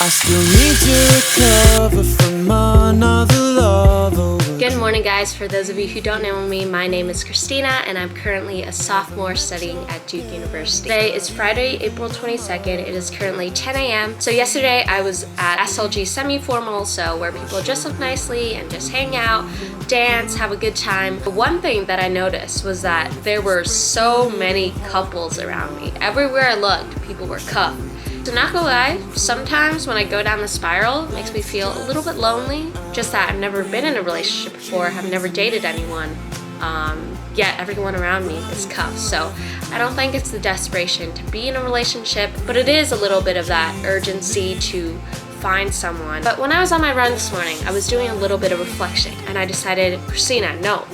I still need to recover from another love. Good morning, guys. For those of you who don't know me, my name is Christina and I'm currently a sophomore studying at Duke University. Today is Friday, April 22nd. It is currently 10 a.m. So yesterday I was at SLG semi-formal, so where people dress up nicely and just hang out, dance, have a good time. One thing that I noticed was that there were so many couples around me. Everywhere I looked, people were cuffed. So not gonna lie, sometimes when I go down the spiral, it makes me feel a little bit lonely. Just that I've never been in a relationship before, have never dated anyone, yet everyone around me is cuffed. So I don't think it's the desperation to be in a relationship, but it is a little bit of that urgency to find someone. But when I was on my run this morning, I was doing a little bit of reflection and I decided, Christina, no,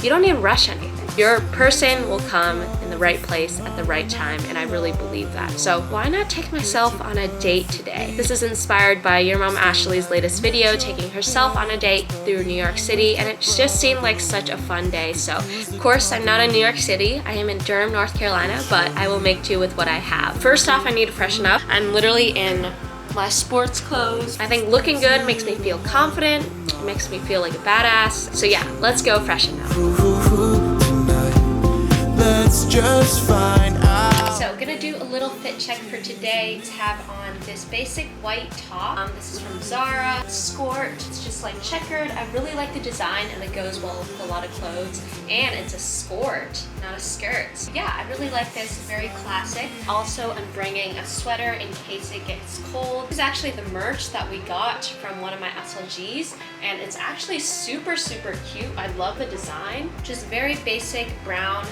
you don't need to rush anything. Your person will come in the right place at the right time, and I really believe that. So why not take myself on a date today? This is inspired by your mom Ashley's latest video, taking herself on a date through New York City, and it just seemed like such a fun day. So of course, I'm not in New York City. I am in Durham, North Carolina, but I will make do with what I have. First off, I need to freshen up. I'm literally in my sports clothes. I think looking good makes me feel confident. It makes me feel like a badass. So yeah, let's go freshen up. That's just fine. So gonna do a little fit check for today. To have on this basic white top. This is from Zara. Skirt. It's just like checkered. I really like the design and it goes well with a lot of clothes. And it's a skirt, not a skirt. So yeah, I really like this. Very classic. Also, I'm bringing a sweater in case it gets cold. This is actually the merch that we got from one of my SLGs, and it's actually super cute. I love the design. Just very basic brown,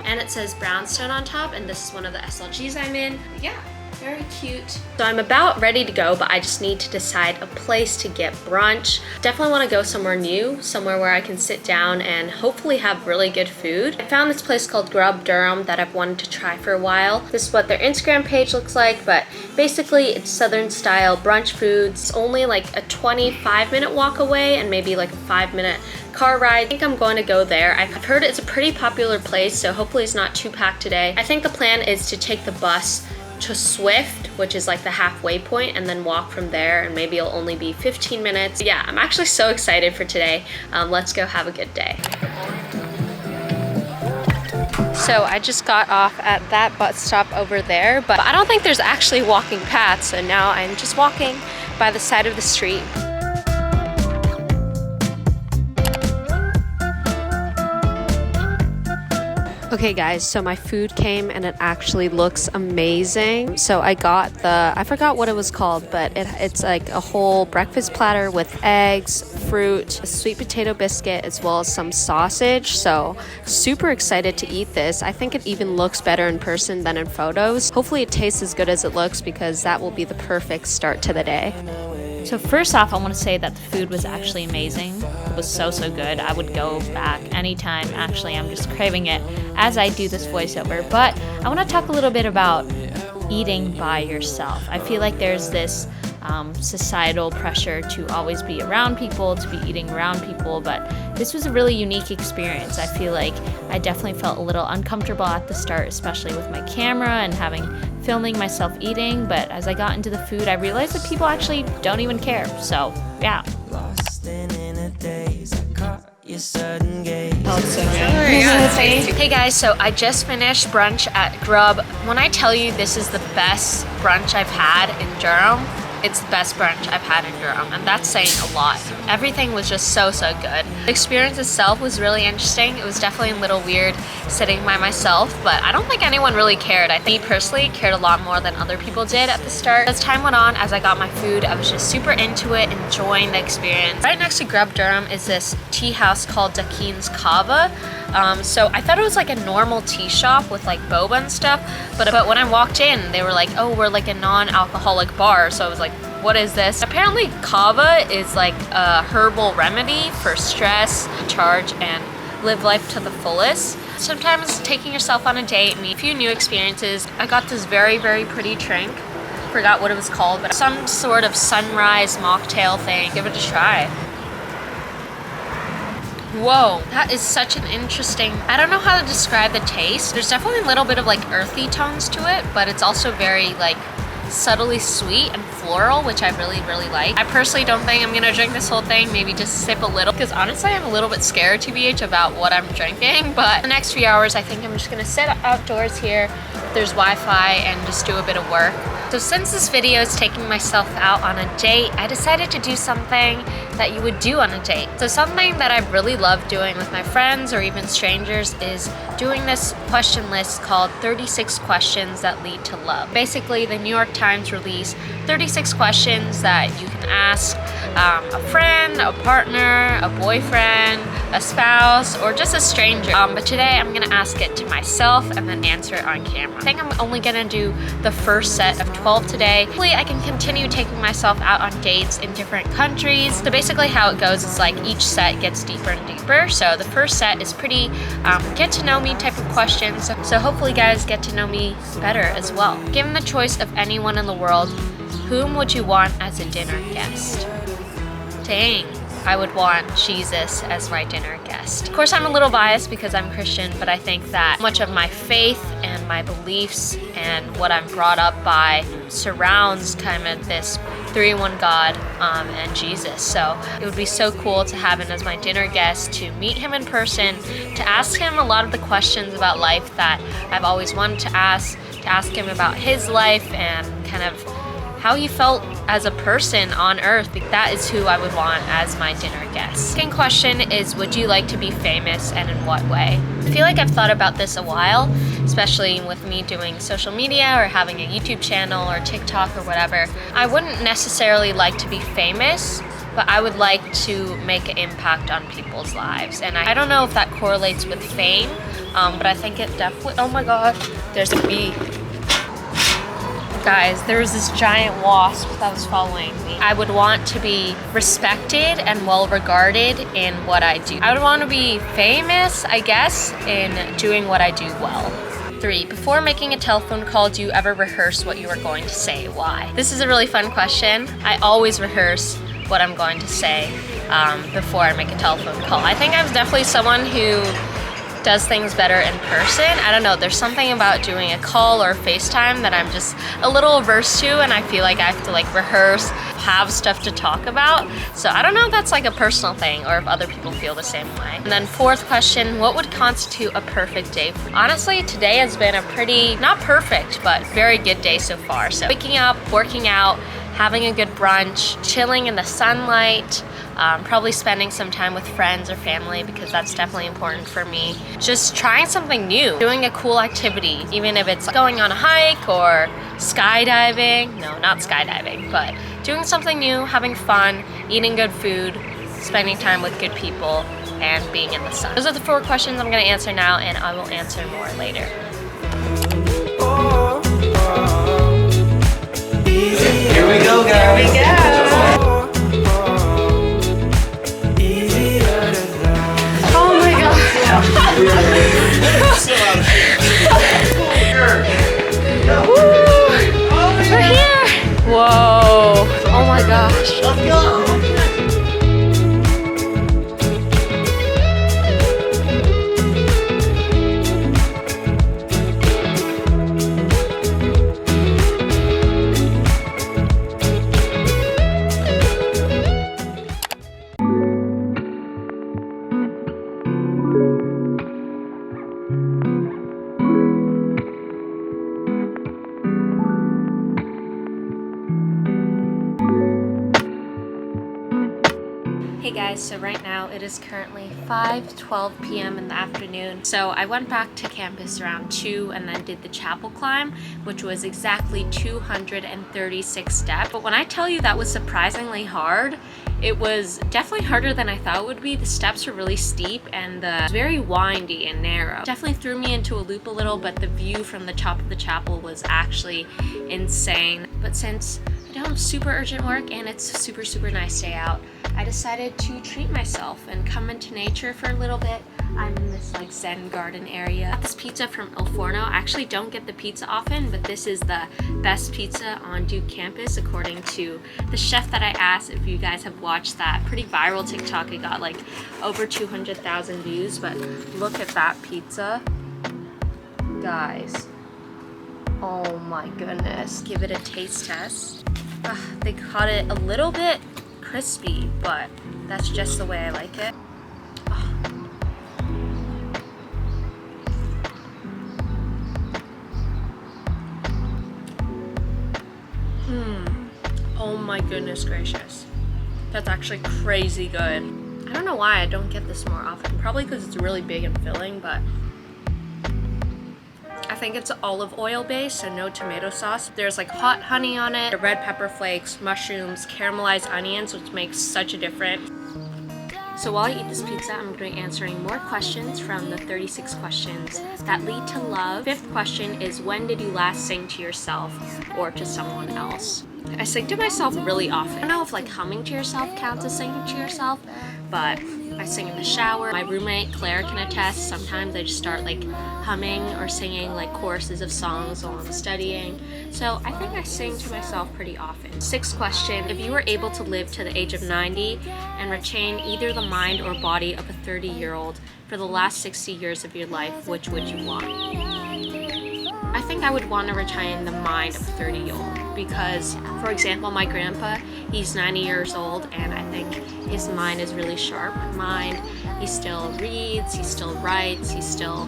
and it says brownstone on top, and this is one of the SLGs I'm in. Yeah, very cute. So I'm about ready to go, but I just need to decide a place to get brunch. Definitely want to go somewhere new, somewhere where I can sit down and hopefully have really good food. I found this place called Grub Durham that I've wanted to try for a while. This is what their Instagram page looks like, but basically it's Southern style brunch foods. It's only like a 25-minute walk away and maybe like a 5-minute car ride. I think I'm going to go there. I've heard it's a pretty popular place, so hopefully it's not too packed today. I think the plan is to take the bus to Swift, which is like the halfway point, and then walk from there, and maybe it'll only be 15 minutes. Yeah, I'm actually so excited for today. Let's go have a good day. So I just got off at that bus stop over there, but I don't think there's actually walking paths, so now I'm just walking by the side of the street. Okay guys, so my food came and it actually looks amazing. So I got I forgot what it was called, but it's like a whole breakfast platter with eggs, fruit, a sweet potato biscuit, as well as some sausage. So super excited to eat this. I think it even looks better in person than in photos. Hopefully it tastes as good as it looks, because that will be the perfect start to the day. So first off, I want to say that the food was actually amazing. It was so good. I would go back anytime. Actually, I'm just craving it as I do this voiceover. But I want to talk a little bit about eating by yourself. I feel like there's this societal pressure to always be around people, to be eating around people, but this was a really unique experience. I feel like I definitely felt a little uncomfortable at the start, especially with my camera and filming myself eating, but as I got into the food, I realized that people actually don't even care. So yeah. Hey guys, so I just finished brunch at Grub. When I tell you this is the best brunch I've had in Durham, it's the best brunch I've had in Durham, and that's saying a lot. Everything was just so good. The experience itself was really interesting. It was definitely a little weird sitting by myself, but I don't think anyone really cared. I think me personally cared a lot more than other people did at the start. As time went on, as I got my food, I was just super into it, enjoying the experience. Right next to Grub Durham is this tea house called Dakin's Kava. So I thought it was like a normal tea shop with like boba and stuff, but when I walked in, they were like, oh, we're like a non-alcoholic bar. So I was like, what is this? Apparently kava is like a herbal remedy for stress, charge, and live life to the fullest. Sometimes taking yourself on a date, meet a few new experiences. I got this very pretty drink. Forgot what it was called, but some sort of sunrise mocktail thing. Give it a try. Whoa, that is such an interesting, I don't know how to describe the taste. There's definitely a little bit of like earthy tones to it, but it's also very like subtly sweet and floral, which I really like. I personally don't think I'm gonna drink this whole thing, maybe just sip a little, because honestly I'm a little bit scared, TBH, about what I'm drinking. But the next few hours I think I'm just gonna sit outdoors here, there's Wi-Fi, and just do a bit of work. So since this video is taking myself out on a date, I decided to do something that you would do on a date. So something that I really love doing with my friends or even strangers is doing this question list called 36 Questions That Lead to Love. Basically, the New York Times released 36 questions that you can ask a friend, a partner, a boyfriend, a spouse, or just a stranger. But today I'm gonna ask it to myself and then answer it on camera. I think I'm only gonna do the first set of 12 today. Hopefully I can continue taking myself out on dates in different countries. So basically how it goes is like each set gets deeper and deeper. So the first set is pretty get to know me type of questions. So hopefully guys get to know me better as well. Given the choice of anyone in the world, whom would you want as a dinner guest? Dang. I would want Jesus as my dinner guest. Of course, I'm a little biased because I'm Christian, but I think that much of my faith and my beliefs and what I'm brought up by surrounds kind of this 3-in-1 God and Jesus. So it would be so cool to have him as my dinner guest, to meet him in person, to ask him a lot of the questions about life that I've always wanted to ask him about his life and kind of how he felt as a person on earth. That is who I would want as my dinner guest. Second question is, would you like to be famous, and in what way? I feel like I've thought about this a while, especially with me doing social media or having a YouTube channel or TikTok or whatever. I wouldn't necessarily like to be famous, but I would like to make an impact on people's lives. And I don't know if that correlates with fame, but I think it definitely, oh my God, there's a bee. Guys, there was this giant wasp that was following me. I would want to be respected and well regarded in what I do. I would want to be famous, I guess, in doing what I do well. 3, before making a telephone call, do you ever rehearse what you are going to say? Why? This is a really fun question. I always rehearse what I'm going to say before I make a telephone call. I think I'm definitely someone who does things better in person. I don't know, there's something about doing a call or FaceTime that I'm just a little averse to, and I feel like I have to like rehearse, have stuff to talk about. So I don't know if that's like a personal thing or if other people feel the same way. And then 4th question, what would constitute a perfect day for you? Honestly, today has been a pretty, not perfect, but very good day so far. So waking up, working out, having a good brunch, chilling in the sunlight, probably spending some time with friends or family because that's definitely important for me. Just trying something new, doing a cool activity, even if it's going on a hike or skydiving. No, not skydiving, but doing something new, having fun, eating good food, spending time with good people, and being in the sun. Those are the 4 questions I'm gonna answer now, and I will answer more later. Here we go, guys. Here we go. Oh my God. We're here. Whoa. Oh my gosh. Let's go. Hey guys, so right now it is currently 5:12 p.m. in the afternoon. So I went back to campus around 2 and then did the chapel climb, which was exactly 236 steps. But when I tell you that was surprisingly hard, it was definitely harder than I thought it would be. The steps were really steep and it was very windy and narrow. Definitely threw me into a loop a little, but the view from the top of the chapel was actually insane. But since I don't have super urgent work and it's a super nice day out, I decided to treat myself and come into nature for a little bit. I'm in this like Zen garden area. I got this pizza from El Forno. I actually don't get the pizza often, but this is the best pizza on Duke campus according to the chef that I asked. If you guys have watched that pretty viral TikTok, it got like over 200,000 views, but look at that pizza. Guys, Oh my goodness. Give it a taste test. They caught it a little bit crispy, but that's just the way I like it. Oh my goodness gracious. That's actually crazy good. I don't know why I don't get this more often. Probably because it's really big and filling, but I think it's olive oil based, so no tomato sauce. There's like hot honey on it, red pepper flakes, mushrooms, caramelized onions, which makes such a difference. So while I eat this pizza, I'm going to be answering more questions from the 36 questions that lead to love. Fifth question is, when did you last sing to yourself or to someone else? I sing to myself really often. I don't know if like humming to yourself counts as singing to yourself, but I sing in the shower. My roommate Claire can attest. Sometimes I just start like humming or singing like choruses of songs while I'm studying. So I think I sing to myself pretty often. Sixth question, if you were able to live to the age of 90 and retain either the mind or body of a 30-year-old for the last 60 years of your life, which would you want? I think I would want to retain the mind of a 30-year-old because, for example, my grandpa, he's 90 years old and I think his mind is really sharp. He still reads, he still writes, he still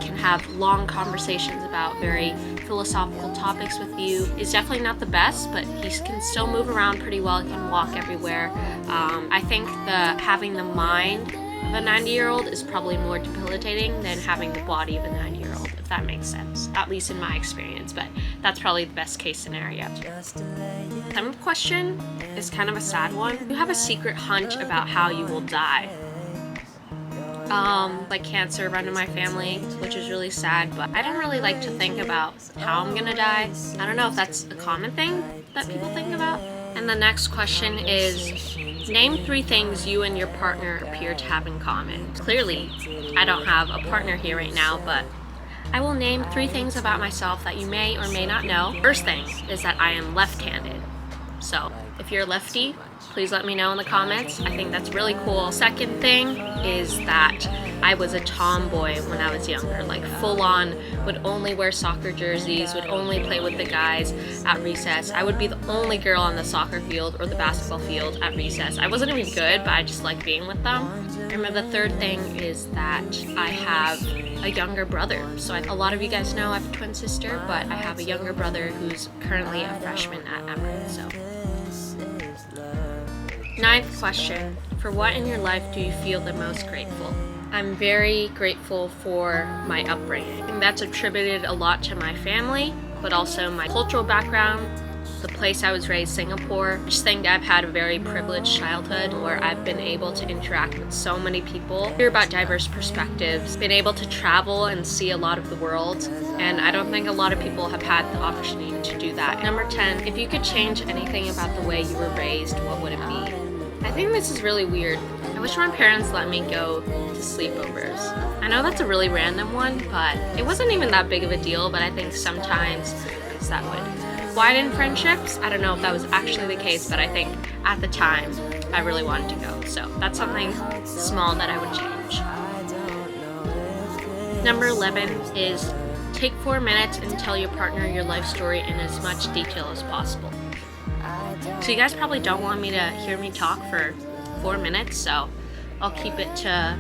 can have long conversations about very philosophical topics with you. He's definitely not the best, but he can still move around pretty well, he can walk everywhere. I think having the mind of a 90-year-old is probably more debilitating than having the body of a 90-year-old, if that makes sense, at least in my experience, but that's probably the best case scenario. Seventh question is kind of a sad one. You have a secret hunch about how you will die. Like cancer run in my family, which is really sad, but I don't really like to think about how I'm gonna die. I don't know if that's a common thing that people think about. And the next question is, name 3 things you and your partner appear to have in common. Clearly, I don't have a partner here right now, but I will name 3 things about myself that you may or may not know. First thing is that I am left-handed. So if you're a lefty, please let me know in the comments. I think that's really cool. Second thing is that I was a tomboy when I was younger, like full on, would only wear soccer jerseys, would only play with the guys at recess. I would be the only girl on the soccer field or the basketball field at recess. I wasn't even good, but I just liked being with them. And the third thing is that I have a younger brother. So a lot of you guys know I have a twin sister, but I have a younger brother who's currently a freshman at Emory. So. Ninth question, for what in your life do you feel the most grateful? I'm very grateful for my upbringing. And that's attributed a lot to my family, but also my cultural background, the place I was raised, Singapore. I just think I've had a very privileged childhood where I've been able to interact with so many people, hear about diverse perspectives, been able to travel and see a lot of the world, and I don't think a lot of people have had the opportunity to do that. Number 10, if you could change anything about the way you were raised, what would it be? I think this is really weird. I wish my parents let me go to sleepovers. I know that's a really random one, but it wasn't even that big of a deal, but I think sometimes that would widen friendships. I don't know if that was actually the case, but I think at the time I really wanted to go. So that's something small that I would change. Number 11 is take 4 minutes and tell your partner your life story in as much detail as possible. So you guys probably don't want me to hear me talk for 4 minutes, so I'll keep it to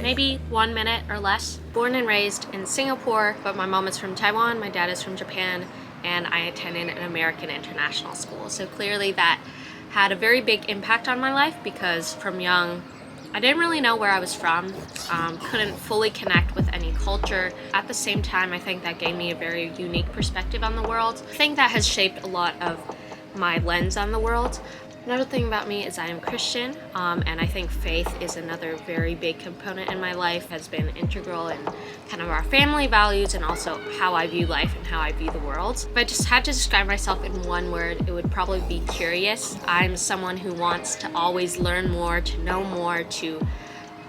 maybe 1 minute or less. Born and raised in Singapore, but my mom is from Taiwan, my dad is from Japan, and I attended an American international school. So clearly that had a very big impact on my life because from young, I didn't really know where I was from, couldn't fully connect with any culture. At the same time, I think that gave me a very unique perspective on the world. I think that has shaped a lot of my lens on the world. Another thing about me is I am Christian, and I think faith is another very big component in my life, has been integral in kind of our family values and also how I view life and how I view the world. If I just had to describe myself in one word, it would probably be curious. I'm someone who wants to always learn more, to know more, to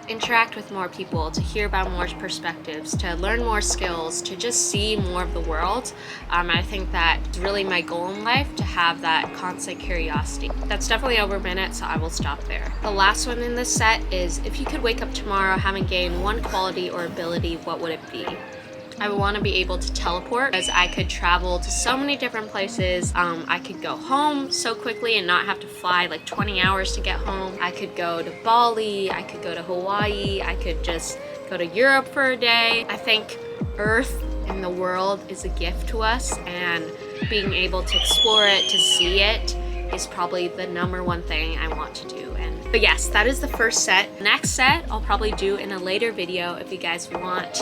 interact with more people, to hear about more perspectives, to learn more skills, to just see more of the world. I think that's really my goal in life, to have that constant curiosity. That's definitely over a minute, so I will stop there. The last one in this set is, if you could wake up tomorrow having gained one quality or ability, what would it be? I would want to be able to teleport, because I could travel to so many different places. I could go home so quickly and not have to fly like 20 hours to get home. I could go to Bali, I could go to Hawaii, I could just go to Europe for a day. I think Earth and the world is a gift to us, and being able to explore it, to see it, is probably the #1 thing I want to do. But yes, that is the first set. Next set I'll probably do in a later video if you guys want.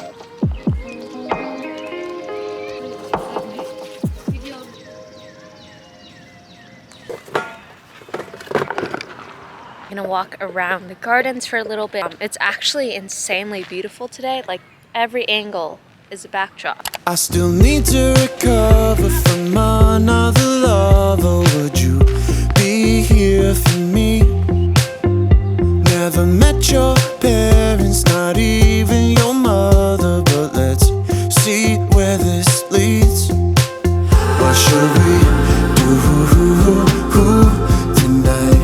I'm gonna walk around the gardens for a little bit. It's actually insanely beautiful today. Like, every angle is a backdrop. I still need to recover from another love. Or would you be here for me? Never met your parents, not even your mother. But let's see where this leads. What should we do tonight?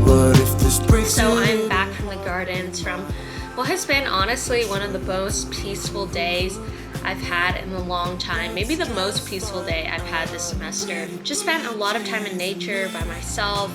What if this breaks? So I'm back from the gardens from what has been honestly one of the most peaceful days I've had in a long time. Maybe the most peaceful day I've had this semester. Just spent a lot of time in nature by myself,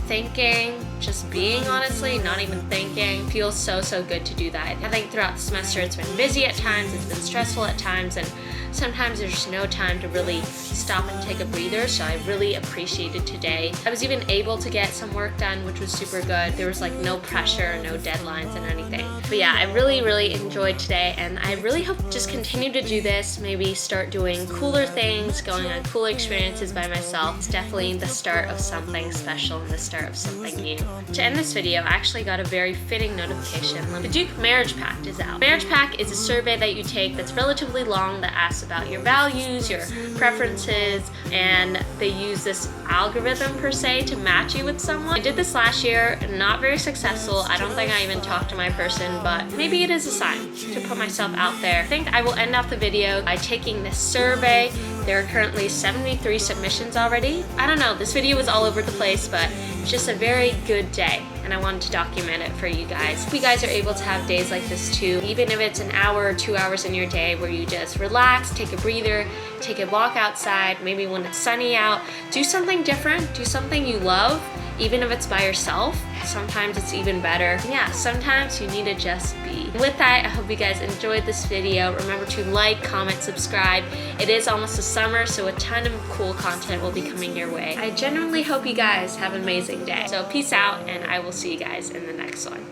thinking, just being, honestly, not even thinking. Feels so good to do that. I think throughout the semester it's been busy at times, it's been stressful at times, and sometimes there's just no time to really stop and take a breather, so I really appreciated today. I was even able to get some work done, which was super good. There was like no pressure, no deadlines and anything. But yeah, I really enjoyed today, and I really hope to just continue to do this, maybe start doing cooler things, going on cooler experiences by myself. It's definitely the start of something special and the start of something new. To end this video, I actually got a very fitting notification. The Duke Marriage Pact is out. Marriage Pact is a survey that you take that's relatively long that asks about your values, your preferences, and they use this algorithm per se to match you with someone. I did this last year, not very successful. I don't think I even talked to my person, but maybe it is a sign to put myself out there. I think I will end off the video by taking this survey. There are currently 73 submissions already. I don't know, this video was all over the place, but it's just a very good day, and I wanted to document it for you guys. If you guys are able to have days like this too, even if it's an hour or 2 hours in your day where you just relax, take a breather, take a walk outside, maybe when it's sunny out, do something different, do something you love, even if it's by yourself. Sometimes it's even better. Yeah, sometimes you need to just be. With that, I hope you guys enjoyed this video. Remember to like, comment, subscribe. It is almost the summer, so a ton of cool content will be coming your way. I genuinely hope you guys have an amazing day. So peace out, and I will see you guys in the next one.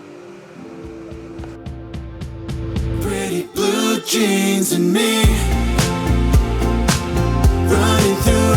Pretty blue jeans and me running through